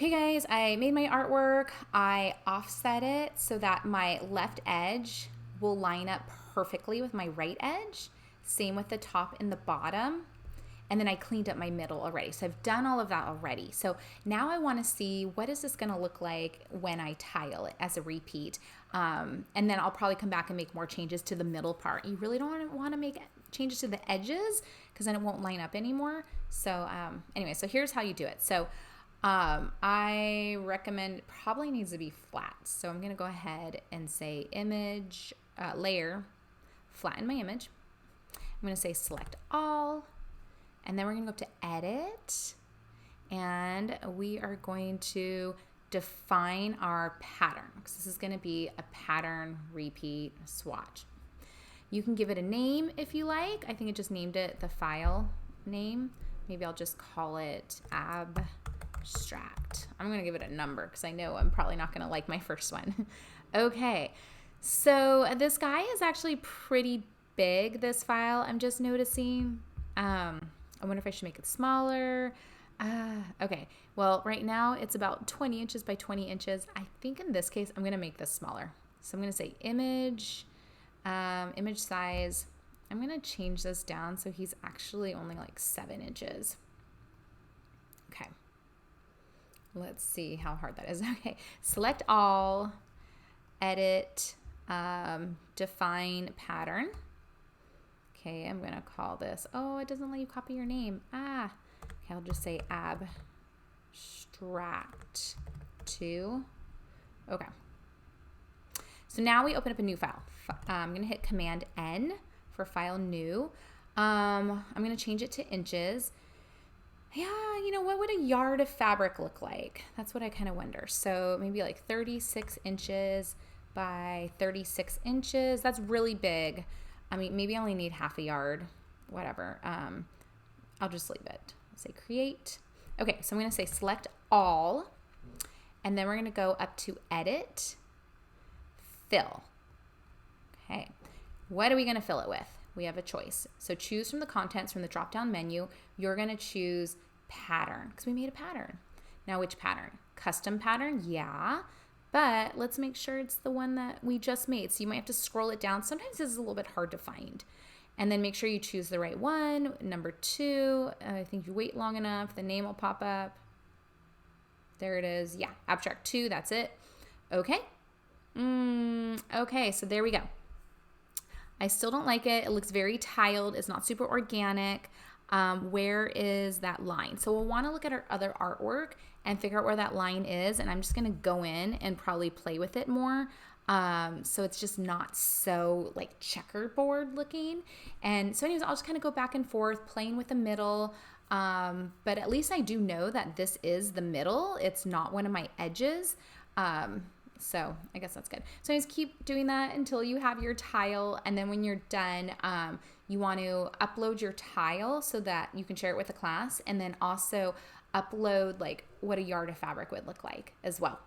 Okay guys, I made my artwork. I offset it so that my left edge will line up perfectly with my right edge. Same with the top and the bottom. And then I cleaned up my middle already. So I've done all of that already. So now I want to see what is this going to look like when I tile it as a repeat. And then I'll probably come back and make more changes to the middle part. You really don't want to make changes to the edges because then it won't line up anymore. So anyway, so here's how you do it. So I recommend, it probably needs to be flat. So I'm going to go ahead and say image, layer, flatten my image. I'm going to say select all. And then we're going to go up to edit, and we are going to define our pattern, because this is going to be a pattern repeat swatch. You can give it a name if you like. I think it just named it the file name. Maybe I'll just call it abstract. I'm going to give it a number because I know I'm probably not going to like my first one. Okay, so this guy is actually pretty big, this file, I'm just noticing. I wonder if I should make it smaller. Okay, well, right now it's about 20 inches by 20 inches. I think in this case, I'm going to make this smaller. So I'm going to say image, image size. I'm going to change this down so he's actually only like 7 inches. Okay, let's see how hard that is. Okay, select all, edit, define pattern. Okay, I'm going to call this, oh, it doesn't let you copy your name. Okay, I'll just say abstract 2. Okay. So now we open up a new file. I'm going to hit Command N for file new. I'm going to change it to inches. Yeah, you know, what would a yard of fabric look like? That's what I kind of wonder. So maybe like 36 inches by 36 inches. That's really big. I mean, maybe I only need half a yard, whatever. I'll just leave it. Say create. Okay, so I'm going to say select all, and then we're going to go up to edit, fill. Okay, what are we going to fill it with? We have a choice. So choose from the contents from the drop-down menu. You're going to choose pattern because we made a pattern. Now, which pattern? Custom pattern? Yeah. But let's make sure it's the one that we just made. So you might have to scroll it down. Sometimes this is a little bit hard to find. And then make sure you choose the right one. Number 2, I think you wait long enough, the name will pop up. There it is. Yeah, abstract 2, that's it. Okay. Okay, so there we go. I still don't like it. It looks very tiled. It's not super organic. Where is that line? So we'll want to look at our other artwork and figure out where that line is. And I'm just going to go in and probably play with it more. So it's just not so like checkerboard looking. And so anyways, I'll just kind of go back and forth playing with the middle. But at least I do know that this is the middle. It's not one of my edges. So I guess that's good. So just keep doing that until you have your tile. And then when you're done, you want to upload your tile so that you can share it with the class. And then also upload like what a yard of fabric would look like as well.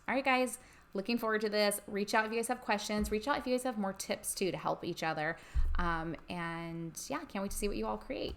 All right, guys, looking forward to this. Reach out if you guys have questions. Reach out if you guys have more tips too to help each other. And yeah, can't wait to see what you all create.